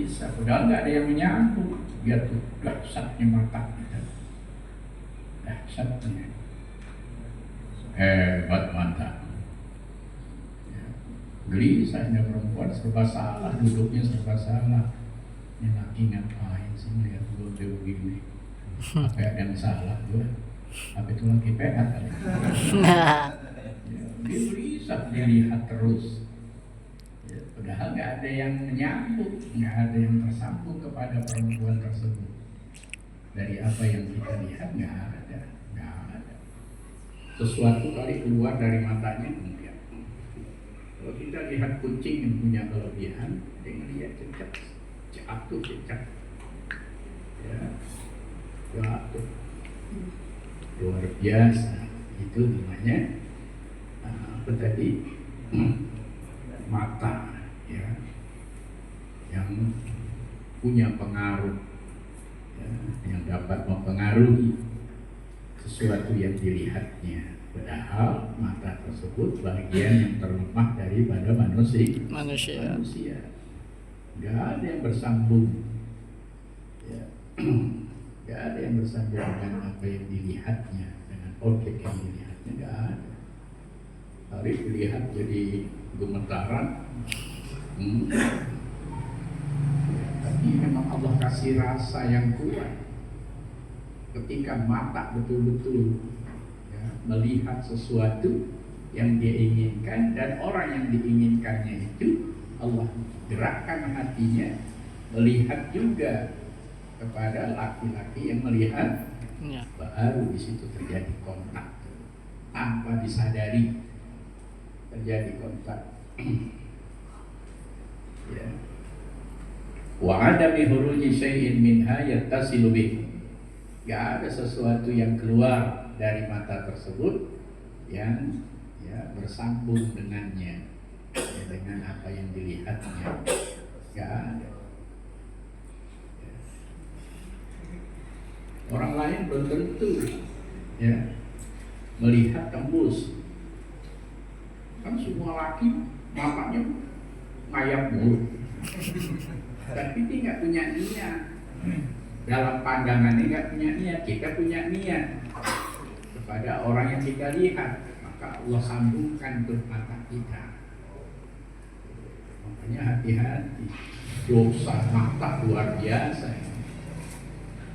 bisa, padahal nggak ada yang menyambut. Dia tuh dahsyatnya mata kita, dahsyatnya hebat mata. Ya. Gelisahnya perempuan, serba salah, duduknya serba salah. Ini laki ngapain sih melihat gue begini? Apa ada yang salah gue? Apa itu laki pehat kali? Ya, dia gelisah, dilihat terus. Ya, padahal nggak ada yang menyambut, nggak ada yang tersambung kepada perempuan tersebut. Dari apa yang kita lihat nggak ada. Sesuatu kali keluar dari matanya kemudian. Kalau kita lihat kucing yang punya kelebihan, dia ngelihat jatuh, ya, jatuh, luar biasa. Itu namanya apa tadi? Mata, ya, yang punya pengaruh, ya, yang dapat mempengaruhi sesuatu yang dilihatnya. Padahal mata tersebut bagian yang terlemah daripada manusia. Gak ada yang bersambung, ya. Gak ada yang bersambung dengan apa yang dilihatnya, dengan objek yang dilihatnya, gak ada. Hari dilihat jadi gemetaran, ya, tapi memang Allah kasih rasa yang kuat ketika mata betul-betul, ya, melihat sesuatu yang dia inginkan, dan orang yang diinginkannya itu Allah gerakkan hatinya melihat juga kepada laki-laki yang melihat, ya. Baru di situ terjadi kontak tanpa disadari, terjadi kontak. Ya. Wa adami huruji syai'in minha yattasilu bih. Gak ada sesuatu yang keluar dari mata tersebut yang, ya, bersambung dengannya, ya, dengan apa yang dilihatnya. Gak ada. Ya. Orang lain belum tentu, ya, melihat tembus. Kan semua laki matanya ngayap mulu, tapi dia nggak punya niat. Dalam pandangannya nggak punya niat, kita punya niat kepada orang yang kita lihat, maka Allah sambungkan tuh mata kita. Makanya hati-hati, dosa mata luar biasa.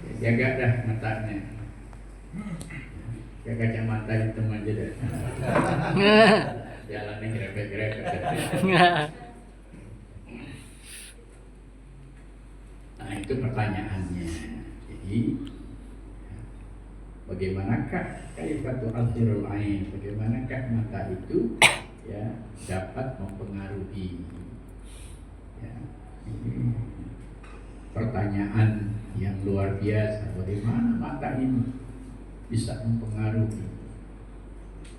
Ya, jaga dah matanya. Ya, kacamata hitam aja deh. Jalannya grepek-grepek. Nah, itu pertanyaannya. Jadi, bagaimanakah kaifatu athirul ain? Bagaimanakah mata itu, ya, dapat mempengaruhi? Ya, ini pertanyaan yang luar biasa. Bagaimana mata ini bisa mempengaruhi?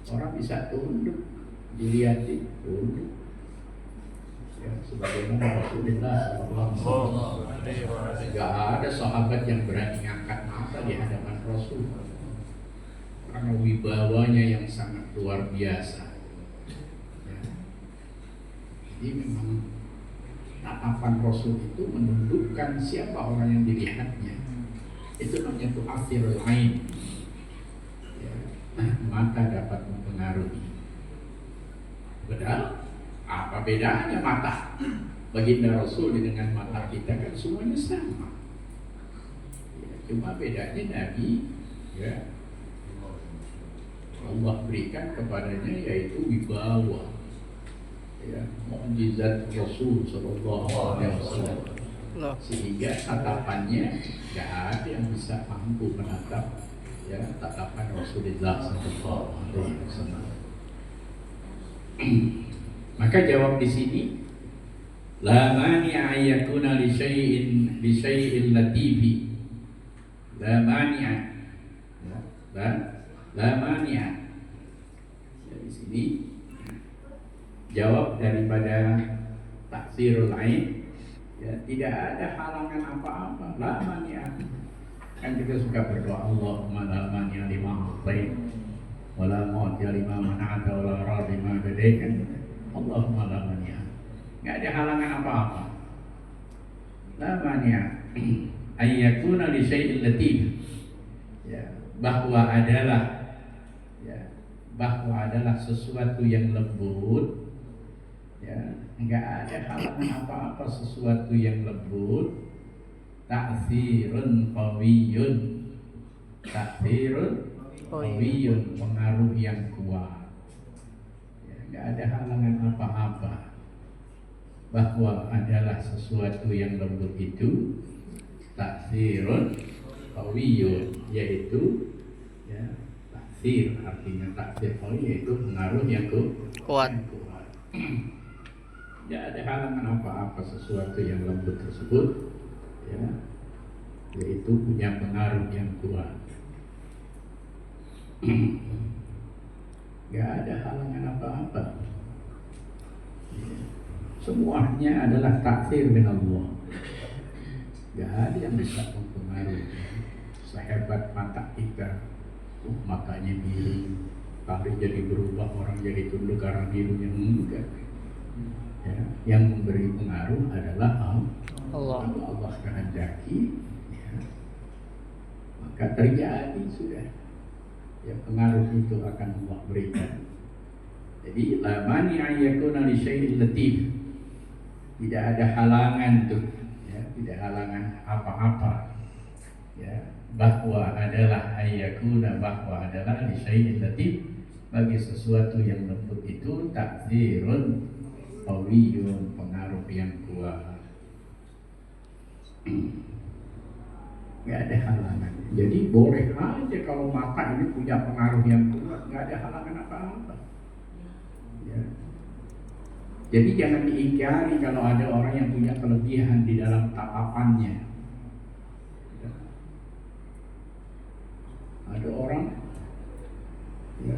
Orang bisa tunduk, dilihatin tunduk, ya, sebagaimana Rasulullah SAW. Gak ada sahabat yang berani ngangkat mata di hadapan Rasul karena wibawanya yang sangat luar biasa. Ya. Jadi memang tatapan Rasul itu menundukkan siapa orang yang dilihatnya. Itu namanya tuh athirul ain. Ya. Mata dapat mempengaruhi. Padahal apa bedanya mata baginda Rasul dengan mata kita? Kan semuanya sama, ya, cuma bedanya Nabi, ya, Allah berikan kepadanya yaitu wibawa, ya, mukjizat Rasul Sallallahu Alaihi Wasallam, sehingga tatapannya gak ada yang bisa mampu menatap, ya, tatapan Rasulullah Sallallahu Alaihi Wasallam. Maka jawab di sini, la mani'a yakuna li syai'in latifi. La mani'a. La mani'a. Ya, di sini jawab daripada taksirul ain, ya, tidak ada halangan apa-apa. La mani'a. Kan kita suka berdoa, Allahumma la mani'a lima a'taita wa la mu'tiya lima mana'ta wa la radhi ma qadaita. Allahumma la mani'a. Nggak ada halangan apa-apa. namanya ayyakuna li syai'il latif, ya, bahwa adalah, ya, bahwa adalah sesuatu yang lembut, ya, enggak ada halangan apa-apa sesuatu yang lembut, ta'thirun qawiyyun, ta'thirun qawiyyun, pengaruh yang kuat, ya, enggak ada halangan apa-apa bahwa adalah sesuatu yang lembut itu ta'thirun qawiyyun, yaitu, ya, ta'thir artinya ta'thir qawi, yaitu pengaruh yang kuat. Ya, ada halangan apa-apa sesuatu yang lembut tersebut, ya, yaitu punya pengaruh yang kuat. Gak ada halangan apa-apa, ya. Semuanya adalah takdir min Allah. Gak ada yang bisa mempengaruhi. Sehebat mata kita, matanya biru, tapi jadi berubah, orang jadi tunduk karena birunya, enggak. Ya, yang memberi pengaruh adalah Allah. Kalau Allah kehendaki, ya, maka terjadi sudah. Ya, pengaruh itu akan Allah berikan. Jadi la mani'a yakuna li syai'in latif. Tidak ada halangan tuh, ya, tidak halangan apa-apa, ya, bahwa adalah ayyakuna, bahwa adalah li syai'in latif, bagi sesuatu yang lembut itu ta'thirun qawiyyun, pengaruh yang kuat. Nggak ada halangan. Jadi boleh aja kalau mata ini punya pengaruh yang kuat, nggak ada halangan apa-apa, ya. Jadi jangan diingkari kalau ada orang yang punya kelebihan di dalam tatapannya. Ada orang, ya,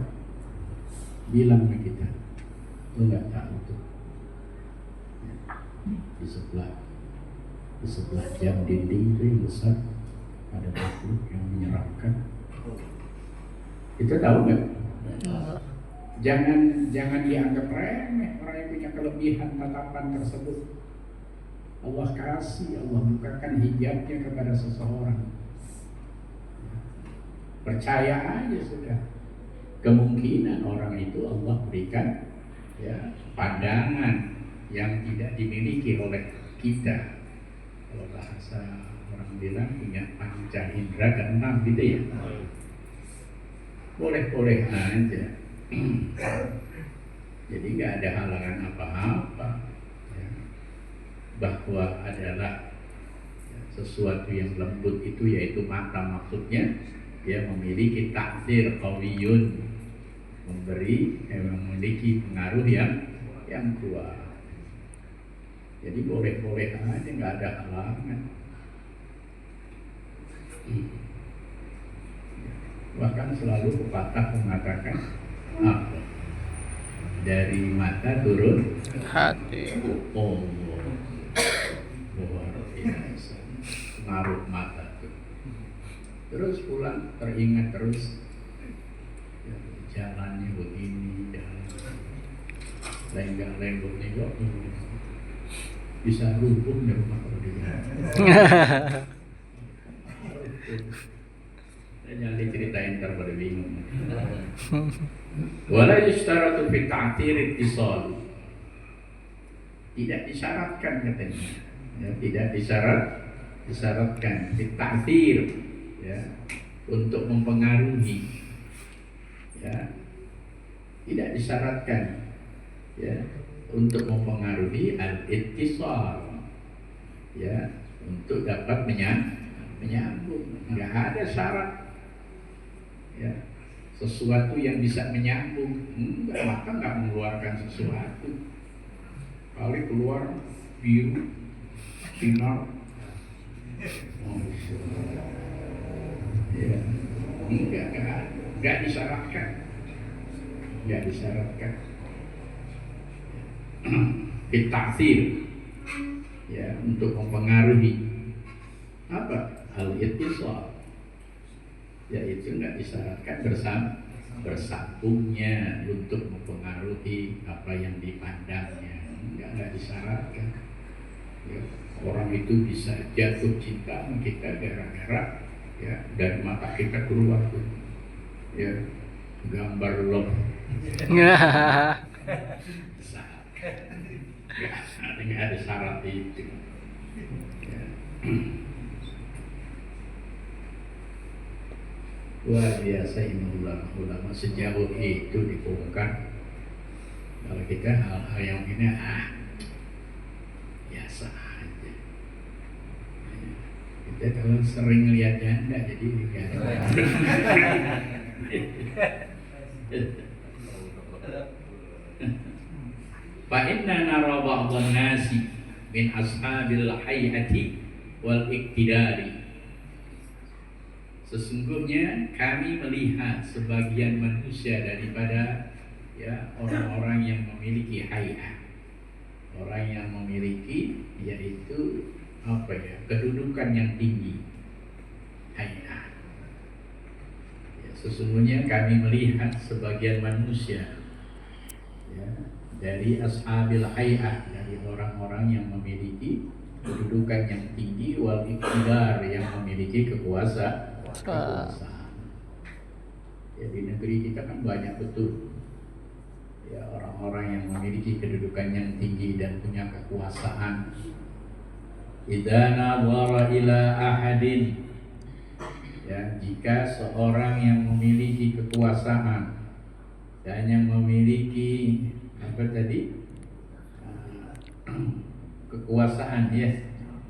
bilang ke kita, lu nggak tahu tuh, ya, di sebelah jam dinding itu yang besar ada batu yang menyeramkan. Itu tahu nggak? Jangan dianggap remeh orang yang punya kelebihan tatapan tersebut. Allah kasih, Allah bukakan hijabnya kepada seseorang. Percaya aja sudah. Kemungkinan orang itu Allah berikan, ya, pandangan yang tidak dimiliki oleh kita. Kalau bahasa orang bilang punya panca indera keenam gitu ya. Boleh-boleh aja. Jadi nggak ada halangan apa-apa, ya, bahwa adalah, ya, sesuatu yang lembut itu yaitu mata, maksudnya dia memiliki ta'thir qawiyyun, memiliki pengaruh yang kuat. Jadi boleh-boleh aja, nggak ada halangan. Bahkan selalu pepatah mengatakan, dari mata turun hati. Oh, luar biasa pengaruh mata tuh. Terus pulang teringat terus, ya, jalannya begini, jalan lenggak-lenggok nengok, bisa rubuh di rumah kalau di jalan. Jangan diceritain ntar pada bingung. Wala yashtaratu fi ta'thir ittisal. Tidak disyaratkan katanya, ya, tidak disyaratkan fi ta'thir, ya, untuk mempengaruhi, ya, tidak disyaratkan, ya, untuk mempengaruhi al-ittisal, ya, untuk dapat menyambung. Enggak ada syarat, ya, sesuatu yang bisa menyambung. Enggak, maka enggak mengeluarkan sesuatu. Kali keluar biru, sinar, ya, enggak disyaratkan, enggak disyaratkan. Ta'thir, ya, untuk mempengaruhi apa? Al-ittisal, yaitu nggak disyaratkan bersambungnya untuk mempengaruhi apa yang dipandangnya, nggak disyaratkan. Ya, orang itu bisa jatuh cinta sama kita gara-gara ya dari mata kita keluar tuh ya gambar love. Ya, artinya ada syarat itu. Ya. Luar biasa ini ulama sejauh itu dibongkar. Kalau kita hal-hal yang ini biasa aja. Kita kalau sering lihatnya enggak jadi enggak ada. Fa inna nara ba'dhan nasi min ashabil hayati wal iktidari. Sesungguhnya kami melihat sebagian manusia daripada ya orang-orang yang memiliki hayat, orang yang memiliki yaitu apa ya kedudukan yang tinggi, hayat. Ya, sesungguhnya kami melihat sebagian manusia ya, dari ashabil hayat, dari orang-orang yang memiliki kedudukan yang tinggi wal iktidar, yang memiliki kekuasaan. Ya, di negeri kita kan banyak betul ya orang-orang yang memiliki kedudukan yang tinggi dan punya kekuasaan. Idza nadhara ila ahadin, ya jika seorang yang memiliki kekuasaan dan yang memiliki apa tadi kekuasaan ya,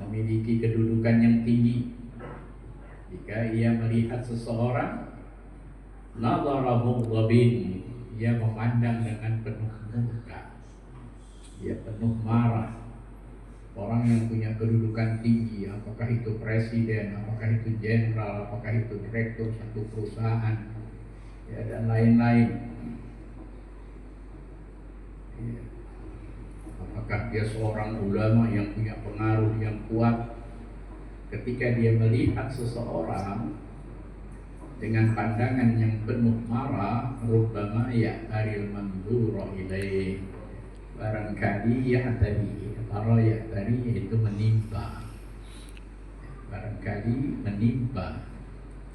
memiliki kedudukan yang tinggi, jika ia melihat seseorang nadhara mughdhabin, ia memandang dengan penuh murka, ia penuh marah. Orang yang punya kedudukan tinggi, apakah itu presiden, apakah itu jenderal, apakah itu direktur satu perusahaan ya, dan lain-lain ya. Apakah dia seorang ulama yang punya pengaruh yang kuat, ketika dia melihat seseorang dengan pandangan yang penuh marah, rubbama ya'taril manzura ilaih, barangkali ya'tari, atau ya'tari yaitu menimpa, barangkali menimpa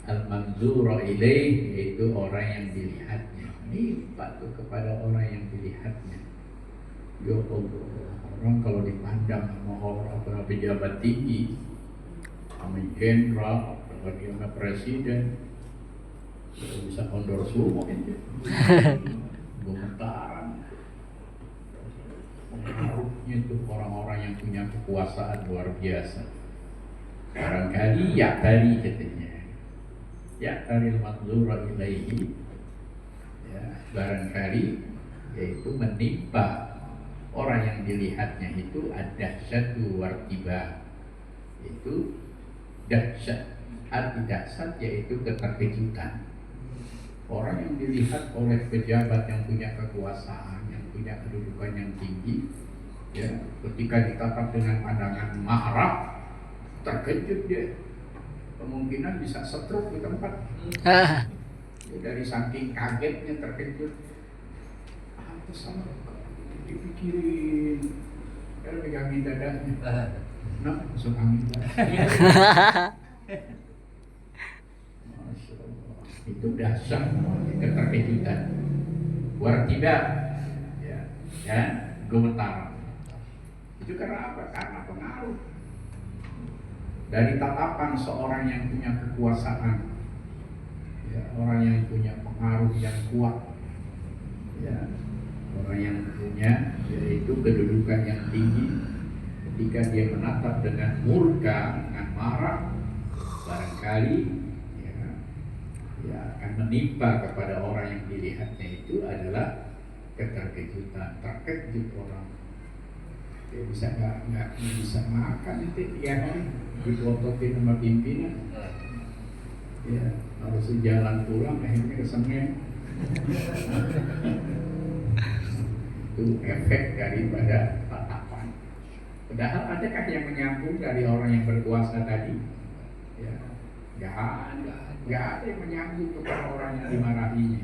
al-manzura ilaih yaitu orang yang dilihatnya, menimpa tuh kepada orang yang dilihatnya. Ya Allah, orang kalau dipandang sama orang pejabat tinggi, sama jenderal, sama presiden, bisa kondor semua itu, gemetaran. Pengaruhnya itu orang-orang yang punya kekuasaan luar biasa. Barangkali ya tadi katanya, ya tadi al-manzura ilaihi, ya barangkali yaitu menimpa orang yang dilihatnya itu ada satu wartiba, itu dahsyat. Arti dahsyat yaitu keterkejutan. Orang yang dilihat oleh pejabat yang punya kekuasaan, yang punya kedudukan yang tinggi, ya, ketika ditatap dengan pandangan marah, terkejut dia, kemungkinan bisa stroke di tempat. Ya, dari saking kagetnya terkejut. Apa sama? Dipikirin, dia pegangin dadanya. Nah, masuk angin lah. Masya Allah, itu dahsyat keterkejutan. Wartiba, ya, gemetar. Itu karena apa? Karena pengaruh dari tatapan seorang yang punya kekuasaan, ya, orang yang punya pengaruh yang kuat, ya, orang yang punya yaitu kedudukan yang tinggi. Ketika dia menatap dengan murka, dengan marah, barangkali ya akan menimpa kepada orang yang dilihatnya itu adalah keterkejutan, terkejut orang. Dia bisa nggak bisa makan itu tiap hari, dipotokin sama pimpinan. Ya, kalau sejalan pulang akhirnya kesengeng. Itu efek daripada tatapan. Padahal adakah yang menyambung dari orang yang berkuasa tadi? Ya, nggak ada yang menyambung kepada orang yang dimarahinya.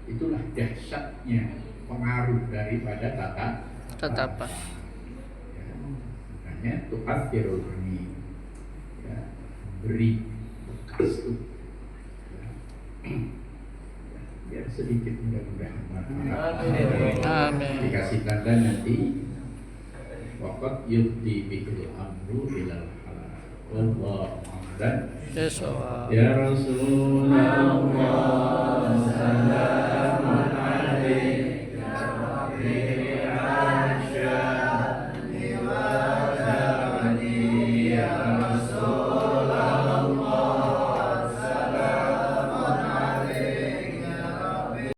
Itulah dahsyatnya pengaruh daripada tatapan. Ya, namanya tukathirul amin, ya, beri bekas tuh, ya. Ya, biar sedikit mudah-mudahan Amin. dikasih tanda nanti waqad yubdi bihil amru ilal halal wallahu a'lam. Yes, Allah. Ya Rasulullah